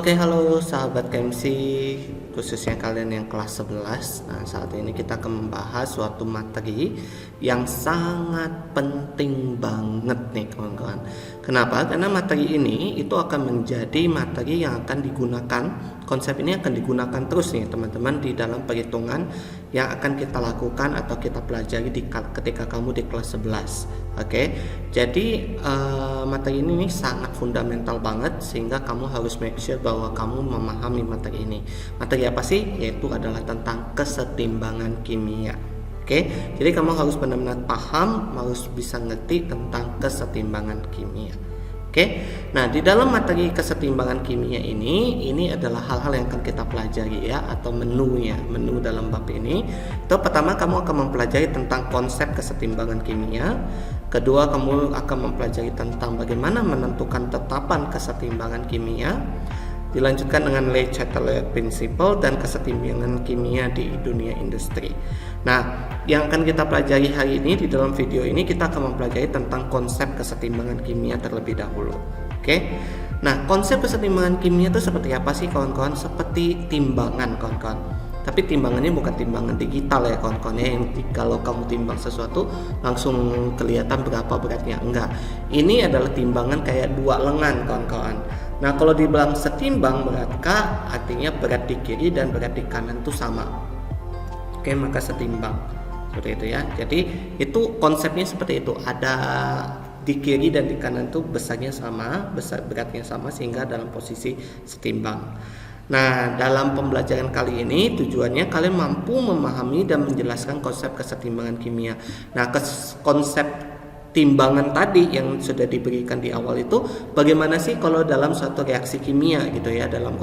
Oke, halo sahabat KMC, khususnya kalian yang kelas 11. Nah, saat ini kita akan membahas suatu materi yang sangat penting banget nih kawan-kawan. Kenapa? Karena materi ini itu akan menjadi materi yang akan digunakan, konsep ini akan digunakan terus nih teman-teman di dalam perhitungan yang akan kita lakukan atau kita pelajari ketika kamu di kelas 11. Oke, jadi materi ini sangat fundamental banget sehingga kamu harus make sure bahwa kamu memahami materi ini. Materi apa sih? Yaitu adalah tentang kesetimbangan kimia. Oke, jadi kamu harus benar-benar paham, harus bisa ngerti tentang kesetimbangan kimia. Oke, nah di dalam materi kesetimbangan kimia ini adalah hal-hal yang akan kita pelajari ya, atau menu dalam bab ini. Itu pertama kamu akan mempelajari tentang konsep kesetimbangan kimia. Kedua, kamu akan mempelajari tentang bagaimana menentukan tetapan kesetimbangan kimia. Dilanjutkan dengan Le Chatelier Principle dan kesetimbangan kimia di dunia industri. Nah, yang akan kita pelajari hari ini di dalam video ini, kita akan mempelajari tentang konsep kesetimbangan kimia terlebih dahulu. Oke. Nah, konsep kesetimbangan kimia itu seperti apa sih kawan-kawan? Seperti timbangan kawan-kawan. Tapi timbangannya bukan timbangan digital ya kawan-kawan ya, yang kalau kamu timbang sesuatu langsung kelihatan berapa beratnya. Enggak. Ini adalah timbangan kayak dua lengan kawan-kawan. Nah, kalau dibilang setimbang maka artinya berat di kiri dan berat di kanan itu sama. Oke, maka setimbang. Seperti itu ya. Jadi itu konsepnya seperti itu. Ada di kiri dan di kanan itu besarnya sama, beratnya sama sehingga dalam posisi setimbang. Nah, dalam pembelajaran kali ini tujuannya kalian mampu memahami dan menjelaskan konsep kesetimbangan kimia. Nah, konsep timbangan tadi yang sudah diberikan di awal itu bagaimana sih kalau dalam suatu reaksi kimia gitu ya, dalam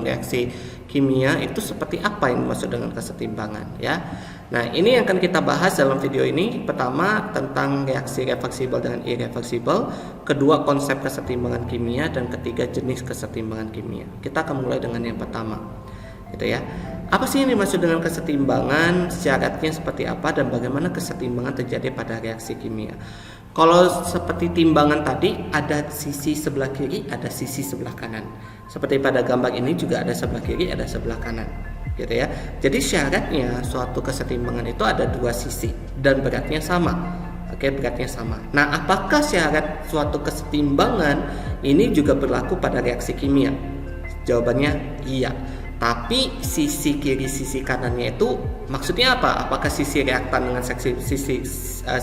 reaksi kimia itu seperti apa yang dimaksud dengan kesetimbangan ya. Nah, ini yang akan kita bahas dalam video ini. Pertama tentang reaksi reversibel dengan irreversibel, kedua konsep kesetimbangan kimia, dan ketiga jenis kesetimbangan kimia. Kita akan mulai dengan yang pertama gitu ya. Apa sih yang dimaksud dengan kesetimbangan, syaratnya seperti apa, dan bagaimana kesetimbangan terjadi pada reaksi kimia. Kalau seperti timbangan tadi, ada sisi sebelah kiri, ada sisi sebelah kanan. Seperti pada gambar ini juga ada sebelah kiri, ada sebelah kanan gitu ya. Jadi syaratnya suatu kesetimbangan itu ada dua sisi dan beratnya sama. Oke, beratnya sama. Nah, apakah syarat suatu kesetimbangan ini juga berlaku pada reaksi kimia? Jawabannya iya. Tapi sisi kiri sisi kanannya itu maksudnya apa? Apakah sisi reaktan dengan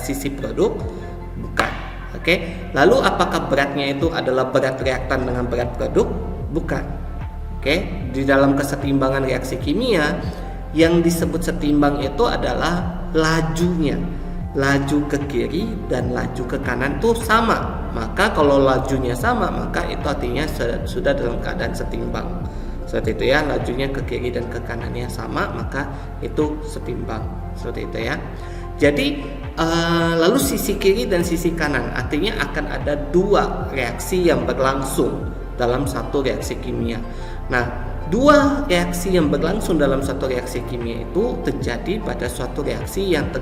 sisi produk? Bukan. Oke. Lalu apakah beratnya itu adalah berat reaktan dengan berat produk? Bukan. Oke. Di dalam kesetimbangan reaksi kimia yang disebut setimbang itu adalah lajunya. Laju ke kiri dan laju ke kanan itu sama. Maka kalau lajunya sama, maka itu artinya sudah dalam keadaan setimbang. Seperti itu ya, lajunya ke kiri dan ke kanannya sama, maka itu setimbang. Seperti itu ya. Jadi lalu sisi kiri dan sisi kanan artinya akan ada dua reaksi yang berlangsung dalam satu reaksi kimia. Nah, dua reaksi yang berlangsung dalam satu reaksi kimia itu terjadi pada suatu reaksi yang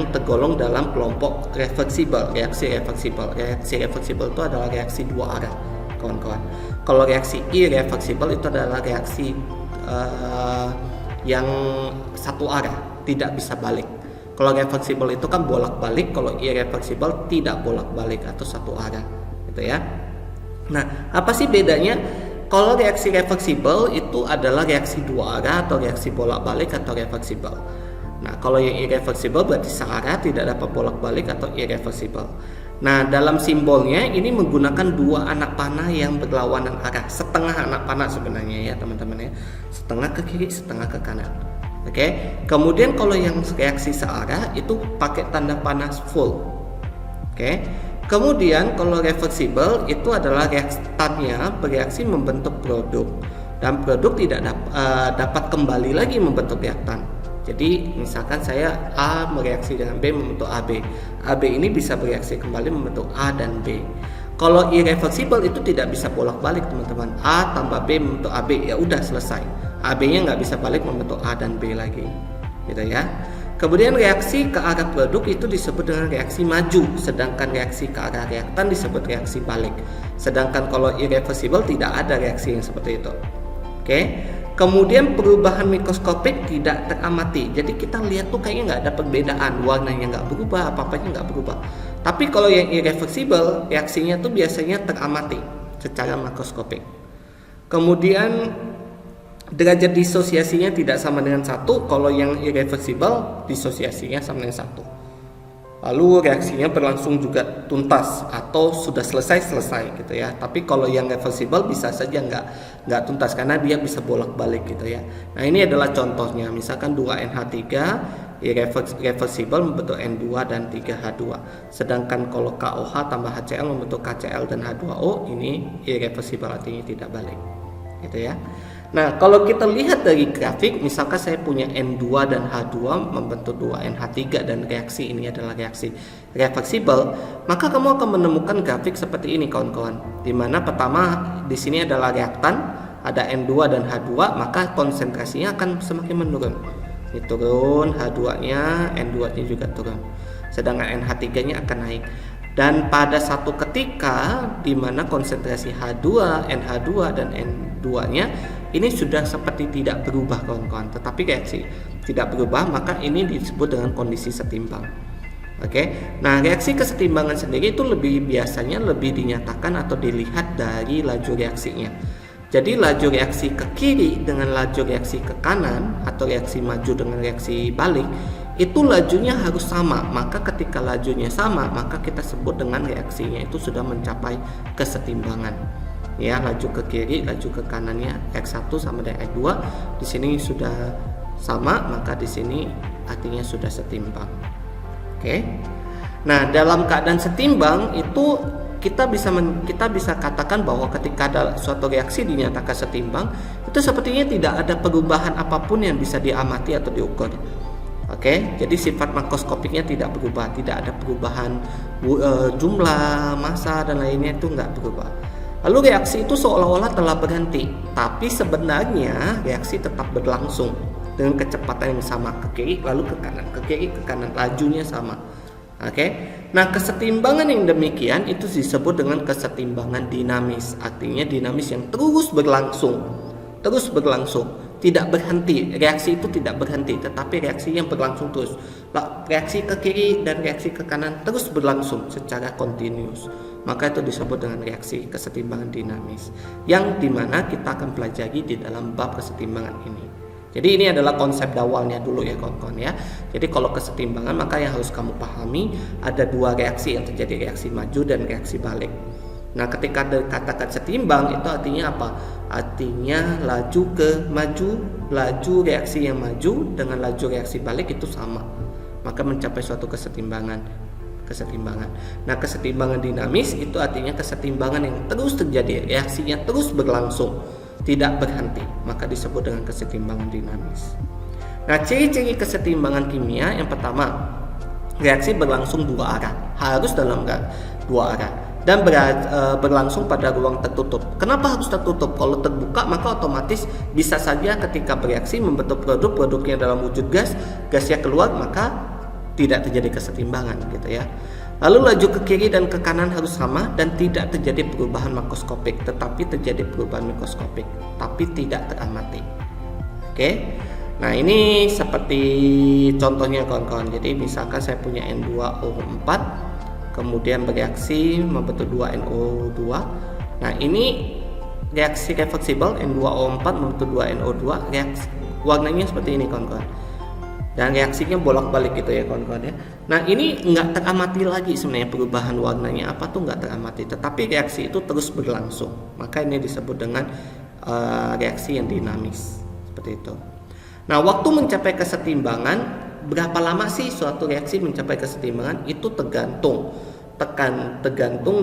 tergolong dalam kelompok reversibel, reaksi reversibel. Reaksi reversibel itu adalah reaksi dua arah, kawan-kawan. Kalau reaksi irreversibel itu adalah reaksi yang satu arah, tidak bisa balik. Kalau reversibel itu kan bolak-balik, kalau irreversibel tidak bolak-balik atau satu arah, gitu ya. Nah, apa sih bedanya? Kalau reaksi reversibel itu adalah reaksi dua arah atau reaksi bolak-balik atau reversibel. Nah, kalau yang irreversibel berarti searah, tidak dapat bolak-balik atau irreversibel. Nah, dalam simbolnya ini menggunakan dua anak panah yang berlawanan arah, setengah anak panah sebenarnya ya teman-teman ya, setengah ke kiri, setengah ke kanan. Oke. Kemudian kalau yang reaksi searah itu pakai tanda panah full. Oke. Kemudian kalau reversibel itu adalah reaktannya bereaksi membentuk produk dan produk tidak dapat kembali lagi membentuk reaktan. Jadi misalkan saya A bereaksi dengan B membentuk AB. AB ini bisa bereaksi kembali membentuk A dan B. Kalau irreversibel itu tidak bisa bolak-balik teman-teman. A tambah B membentuk AB, ya udah selesai. AB-nya nggak bisa balik membentuk A dan B lagi, gitu ya. Kemudian reaksi ke arah produk itu disebut dengan reaksi maju, sedangkan reaksi ke arah reaktan disebut reaksi balik. Sedangkan kalau irreversible tidak ada reaksi yang seperti itu. Oke. Kemudian perubahan mikroskopik tidak teramati. Jadi kita lihat tuh kayaknya nggak ada perbedaan, warnanya nggak berubah, apa-apanya nggak berubah. Tapi kalau yang irreversible, reaksinya tuh biasanya teramati secara makroskopik. Kemudian derajat disosiasinya tidak sama dengan 1. Kalau yang irreversible, disosiasinya sama dengan 1. Lalu reaksinya berlangsung juga tuntas atau sudah selesai gitu ya. Tapi kalau yang reversible bisa saja nggak tuntas karena dia bisa bolak-balik gitu ya. Nah ini adalah contohnya, misalkan 2NH3 irreversible membentuk N2 dan 3H2. Sedangkan kalau KOH tambah HCl membentuk KCl dan H2O, ini irreversible artinya tidak balik gitu ya. Nah, kalau kita lihat dari grafik, misalkan saya punya N2 dan H2 membentuk 2NH3 dan reaksi ini adalah reaksi reversible, maka kamu akan menemukan grafik seperti ini kawan-kawan. Di mana pertama di sini adalah reaktan, ada N2 dan H2, maka konsentrasinya akan semakin menurun. Ini turun, H2-nya, N2-nya juga turun. Sedangkan NH3-nya akan naik. Dan pada satu ketika di mana konsentrasi H2, NH2 dan N2-nya ini sudah seperti tidak berubah kawan-kawan, tetapi reaksi tidak berubah, maka ini disebut dengan kondisi setimbang. Oke. Nah, reaksi kesetimbangan sendiri itu biasanya lebih dinyatakan atau dilihat dari laju reaksinya. Jadi laju reaksi ke kiri dengan laju reaksi ke kanan atau reaksi maju dengan reaksi balik itu lajunya harus sama. Maka ketika lajunya sama, maka kita sebut dengan reaksinya itu sudah mencapai kesetimbangan. Ya, laju ke kiri, laju ke kanannya X1 sama dengan X2 di sini sudah sama, maka di sini artinya sudah setimbang. Oke. Nah, dalam keadaan setimbang itu kita bisa katakan bahwa ketika ada suatu reaksi dinyatakan setimbang, itu sepertinya tidak ada perubahan apapun yang bisa diamati atau diukur. Oke, jadi sifat makroskopiknya tidak berubah, tidak ada perubahan jumlah, massa dan lainnya itu nggak berubah. Lalu reaksi itu seolah-olah telah berhenti, tapi sebenarnya reaksi tetap berlangsung dengan kecepatan yang sama, ke kiri lalu ke kanan, ke kiri ke kanan, lajunya sama. Oke. Nah, kesetimbangan yang demikian itu disebut dengan kesetimbangan dinamis. Artinya dinamis yang terus berlangsung, tidak berhenti. Reaksi itu tidak berhenti, tetapi reaksi yang berlangsung terus. Reaksi ke kiri dan reaksi ke kanan terus berlangsung secara kontinus. Maka itu disebut dengan reaksi kesetimbangan dinamis, yang dimana kita akan pelajari di dalam bab kesetimbangan ini. Jadi ini adalah konsep awalnya dulu ya kawan-kawan ya. Jadi kalau kesetimbangan, maka yang harus kamu pahami ada dua reaksi yang terjadi, reaksi maju dan reaksi balik. Nah, ketika dikatakan setimbang itu artinya apa? Artinya laju ke maju, laju reaksi yang maju dengan laju reaksi balik itu sama, maka mencapai suatu kesetimbangan. Nah, kesetimbangan dinamis itu artinya kesetimbangan yang terus terjadi, reaksinya terus berlangsung, tidak berhenti, maka disebut dengan kesetimbangan dinamis. Nah, ciri-ciri kesetimbangan kimia yang pertama, reaksi berlangsung dua arah, harus dalam dua arah, dan berlangsung pada ruang tertutup. Kenapa harus tertutup? Kalau terbuka maka otomatis bisa saja ketika bereaksi membentuk produknya dalam wujud gas, gasnya keluar, maka tidak terjadi kesetimbangan gitu ya. Lalu laju ke kiri dan ke kanan harus sama dan tidak terjadi perubahan makroskopik, tetapi terjadi perubahan mikroskopik, tapi tidak teramati. Oke. Nah, ini seperti contohnya kawan-kawan. Jadi misalkan saya punya N2O4 kemudian bereaksi membentuk 2NO2. Nah, ini reaksi reversible, N2O4 membentuk 2NO2, reaksi warnanya seperti ini kawan-kawan. Dan reaksinya bolak-balik gitu ya kawan-kawan ya. Nah, ini nggak teramati lagi sebenarnya perubahan warnanya apa tuh nggak teramati, tetapi reaksi itu terus berlangsung. Maka ini disebut dengan reaksi yang dinamis seperti itu. Nah, waktu mencapai kesetimbangan, berapa lama sih suatu reaksi mencapai kesetimbangan? Itu tergantung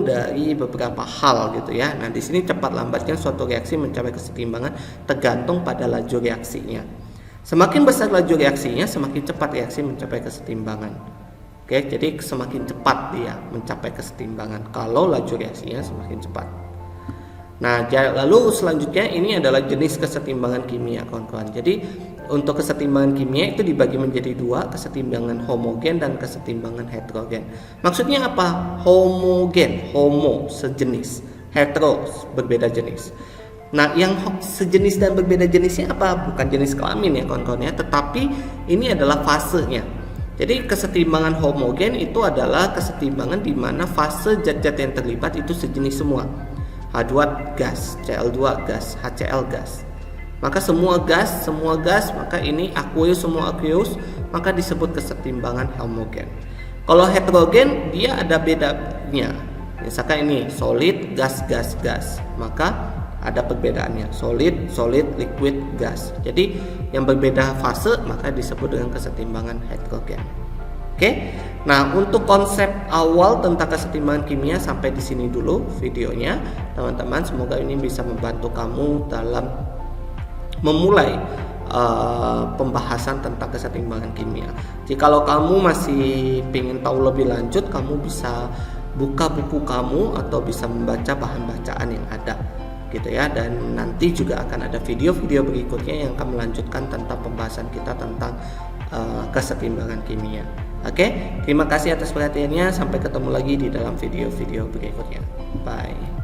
dari beberapa hal gitu ya. Nah, di sini cepat lambatnya suatu reaksi mencapai kesetimbangan tergantung pada laju reaksinya. Semakin besar laju reaksinya, semakin cepat reaksi mencapai kesetimbangan. Oke, jadi semakin cepat dia mencapai kesetimbangan kalau laju reaksinya semakin cepat. Nah, lalu selanjutnya ini adalah jenis kesetimbangan kimia kawan-kawan. Jadi untuk kesetimbangan kimia itu dibagi menjadi dua, kesetimbangan homogen dan kesetimbangan heterogen. Maksudnya apa? Homogen, homo sejenis, hetero berbeda jenis. Nah, yang sejenis dan berbeda jenisnya apa? Bukan jenis kelamin ya kawan-kawan ya, tetapi ini adalah fasenya. Jadi kesetimbangan homogen itu adalah kesetimbangan di mana fase zat-zat yang terlibat itu sejenis semua. H2 gas, Cl2 gas, HCl gas. Maka semua gas, maka ini aqueous, semua aqueous, maka disebut kesetimbangan homogen. Kalau heterogen dia ada bedanya. Misalkan ini solid, gas, maka ada perbedaannya. Solid, liquid, gas. Jadi yang berbeda fase maka disebut dengan kesetimbangan heterogen. Oke. Nah, untuk konsep awal tentang kesetimbangan kimia sampai di sini dulu videonya, teman-teman. Semoga ini bisa membantu kamu dalam memulai pembahasan tentang kesetimbangan kimia. Jikalau kamu masih ingin tahu lebih lanjut, kamu bisa buka buku kamu atau bisa membaca bahan bacaan yang ada, gitu ya. Dan nanti juga akan ada video-video berikutnya yang akan melanjutkan tentang pembahasan kita tentang kesetimbangan kimia. Oke, terima kasih atas perhatiannya. Sampai ketemu lagi di dalam video-video berikutnya. Bye.